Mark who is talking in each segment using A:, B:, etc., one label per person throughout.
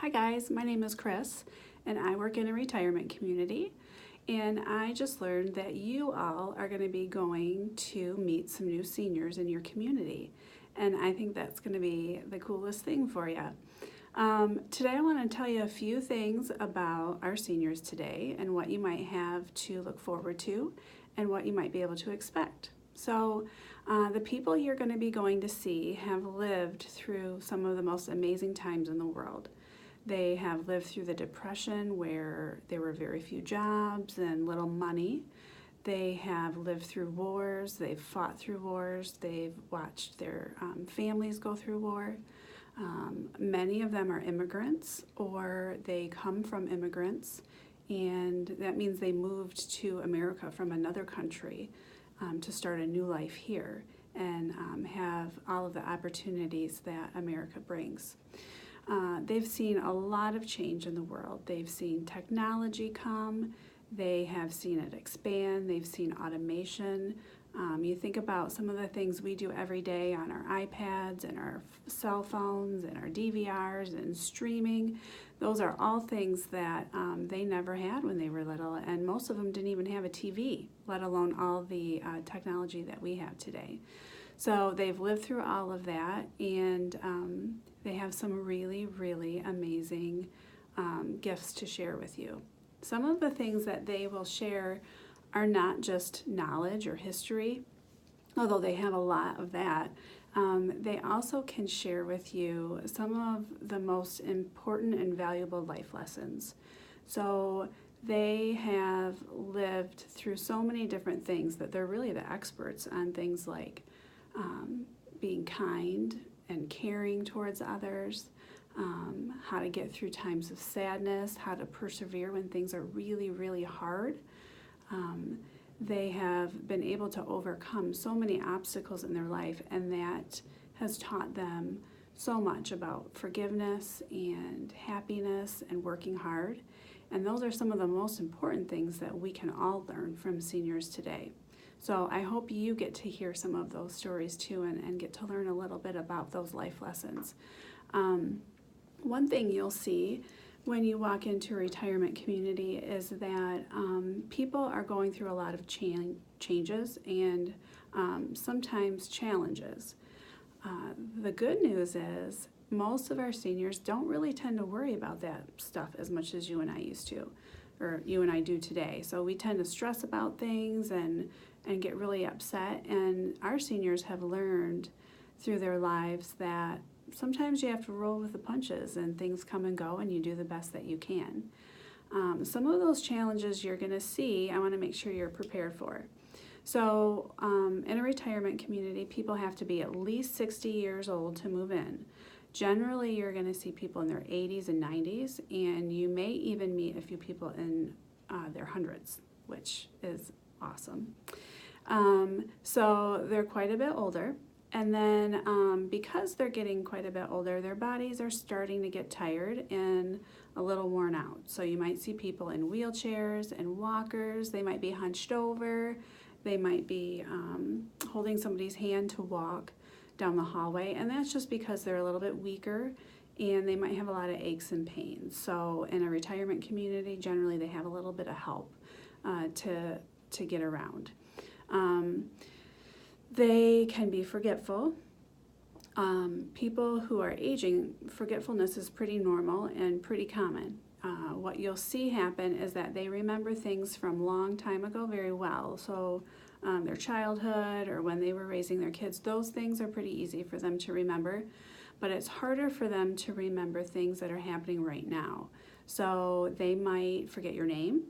A: Hi guys, my name is Chris and I work in a retirement community, and I just learned that you all are going to be going to meet some new seniors in your community, and I think that's going to be the coolest thing for you. Today I want to tell you a few things about our seniors today and what you might have to look forward to and what you might be able to expect. So the people you're going to be going to see have lived through some of the most amazing times in the world. They have lived through the Depression, where there were very few jobs and little money. They have lived through wars, they've fought through wars, they've watched their families go through war. Many of them are immigrants, or they come from immigrants, and that means they moved to America from another country to start a new life here and have all of the opportunities that America brings. They've seen a lot of change in the world. They've seen technology come, they have seen it expand, they've seen automation. You think about some of the things we do every day on our iPads and our cell phones and our DVRs and streaming. Those are all things that they never had when they were little, and most of them didn't even have a TV, let alone all the technology that we have today. So they've lived through all of that, and they have some really, really amazing gifts to share with you. Some of the things that they will share are not just knowledge or history, although they have a lot of that. They also can share with you some of the most important and valuable life lessons. So they have lived through so many different things that they're really the experts on things like being kind and caring towards others, how to get through times of sadness, how to persevere when things are really, really hard. They have been able to overcome so many obstacles in their life, and that has taught them so much about forgiveness and happiness and working hard. And those are some of the most important things that we can all learn from seniors today. So I hope you get to hear some of those stories too, and get to learn a little bit about those life lessons. One thing you'll see when you walk into a retirement community is that people are going through a lot of changes and sometimes challenges. The good news is most of our seniors don't really tend to worry about that stuff as much as you and I used to, or you and I do today. So we tend to stress about things and get really upset, and our seniors have learned through their lives that sometimes you have to roll with the punches and things come and go, and you do the best that you can. Some of those challenges you're going to see, I want to make sure you're prepared for. So in a retirement community, people have to be at least 60 years old to move in. Generally, you're going to see people in their 80s and 90s, and you may even meet a few people in their hundreds, which is awesome. So they're quite a bit older. And then because they're getting quite a bit older, their bodies are starting to get tired and a little worn out. So you might see people in wheelchairs and walkers. They might be hunched over. They might be holding somebody's hand to walk down the hallway. And that's just because they're a little bit weaker, and they might have a lot of aches and pains. So in a retirement community, generally they have a little bit of help to get around. They can be forgetful. People who are aging, forgetfulness is pretty normal and pretty common. What you'll see happen is that they remember things from long time ago very well. So their childhood or when they were raising their kids, those things are pretty easy for them to remember. But it's harder for them to remember things that are happening right now. So they might forget your name.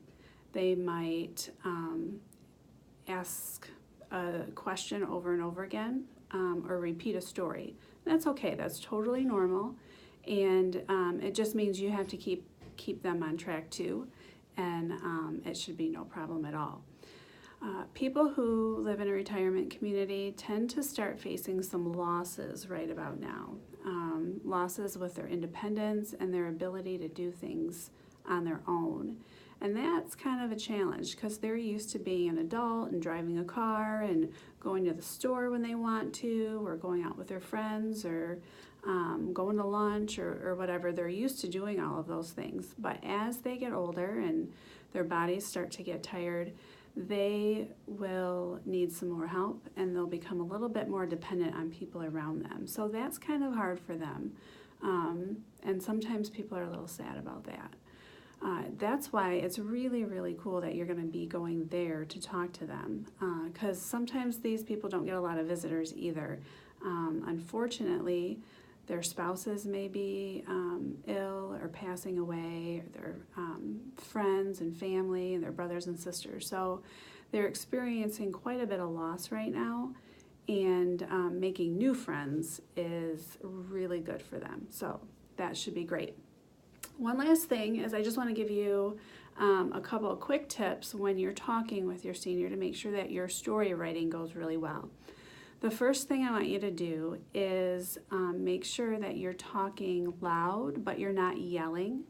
A: They might ask a question over and over again, or repeat a story. That's okay, that's totally normal, and it just means you have to keep them on track too, and it should be no problem at all. People who live in a retirement community tend to start facing some losses right about now. Losses with their independence and their ability to do things on their own. And that's kind of a challenge because they're used to being an adult and driving a car and going to the store when they want to, or going out with their friends, or going to lunch or whatever. They're used to doing all of those things. But as they get older and their bodies start to get tired, they will need some more help, and they'll become a little bit more dependent on people around them. So that's kind of hard for them. And sometimes people are a little sad about that. That's why it's really, really cool that you're going to be going there to talk to them, because sometimes these people don't get a lot of visitors either. Unfortunately, their spouses may be ill or passing away, or their friends and family and their brothers and sisters. So they're experiencing quite a bit of loss right now, and making new friends is really good for them. So that should be great. One last thing is I just want to give you a couple of quick tips when you're talking with your senior to make sure that your story writing goes really well. The first thing I want you to do is make sure that you're talking loud, but you're not yelling,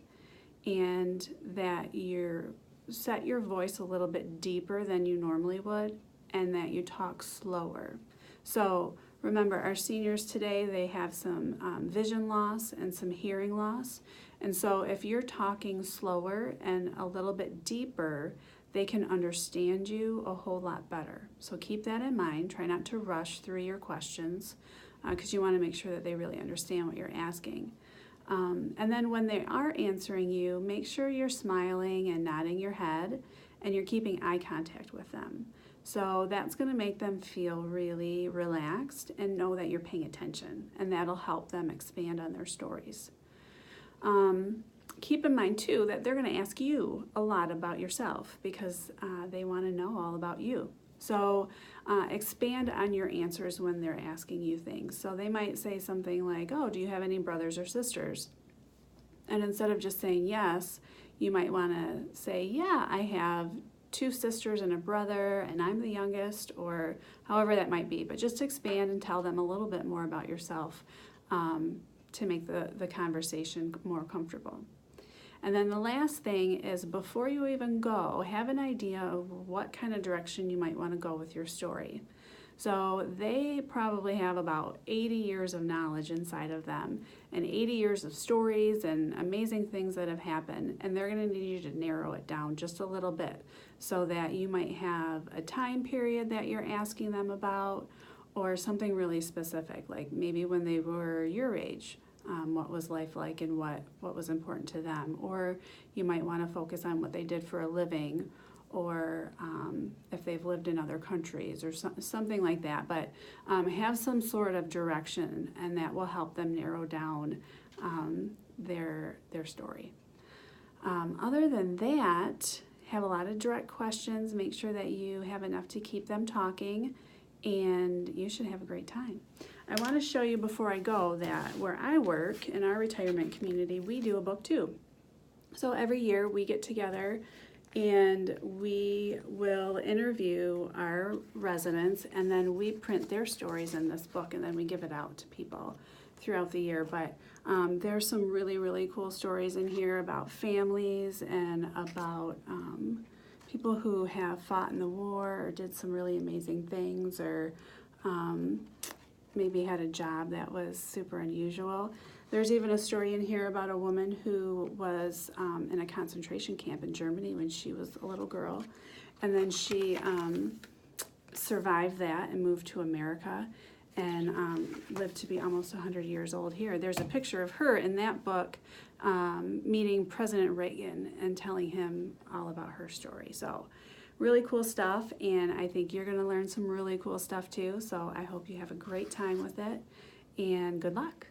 A: and that you set your voice a little bit deeper than you normally would, and that you talk slower. So remember, our seniors today, they have some vision loss and some hearing loss. And so if you're talking slower and a little bit deeper, they can understand you a whole lot better. So keep that in mind. Try not to rush through your questions, because you want to make sure that they really understand what you're asking. And then when they are answering you, make sure you're smiling and nodding your head, and you're keeping eye contact with them. So that's going to make them feel really relaxed and know that you're paying attention, and that'll help them expand on their stories. Keep in mind too that they're going to ask you a lot about yourself, because they want to know all about you. So expand on your answers when they're asking you things. So they might say something like, oh, do you have any brothers or sisters? And instead of just saying yes, you might want to say, yeah, I have 2 sisters and a brother, and I'm the youngest, or however that might be. But just expand and tell them a little bit more about yourself to make the conversation more comfortable. And then the last thing is, before you even go, have an idea of what kind of direction you might want to go with your story. So they probably have about 80 years of knowledge inside of them, and 80 years of stories and amazing things that have happened, and they're going to need you to narrow it down just a little bit, so that you might have a time period that you're asking them about, or something really specific, like maybe when they were your age. What was life like, and what was important to them. Or you might want to focus on what they did for a living, or if they've lived in other countries, or something like that. But have some sort of direction, and that will help them narrow down their story. Other than that, have a lot of direct questions. Make sure that you have enough to keep them talking, and you should have a great time. I want to show you before I go that where I work in our retirement community, we do a book too. So every year we get together and we will interview our residents, and then we print their stories in this book, and then we give it out to people throughout the year. But there's some really, really cool stories in here about families and about people who have fought in the war or did some really amazing things, or maybe had a job that was super unusual. There's even a story in here about a woman who was in a concentration camp in Germany when she was a little girl, and then she survived that and moved to America, and lived to be almost 100 years old here. There's a picture of her in that book meeting President Reagan and telling him all about her story. So really cool stuff, and I think you're going to learn some really cool stuff too. So I hope you have a great time with it, and good luck.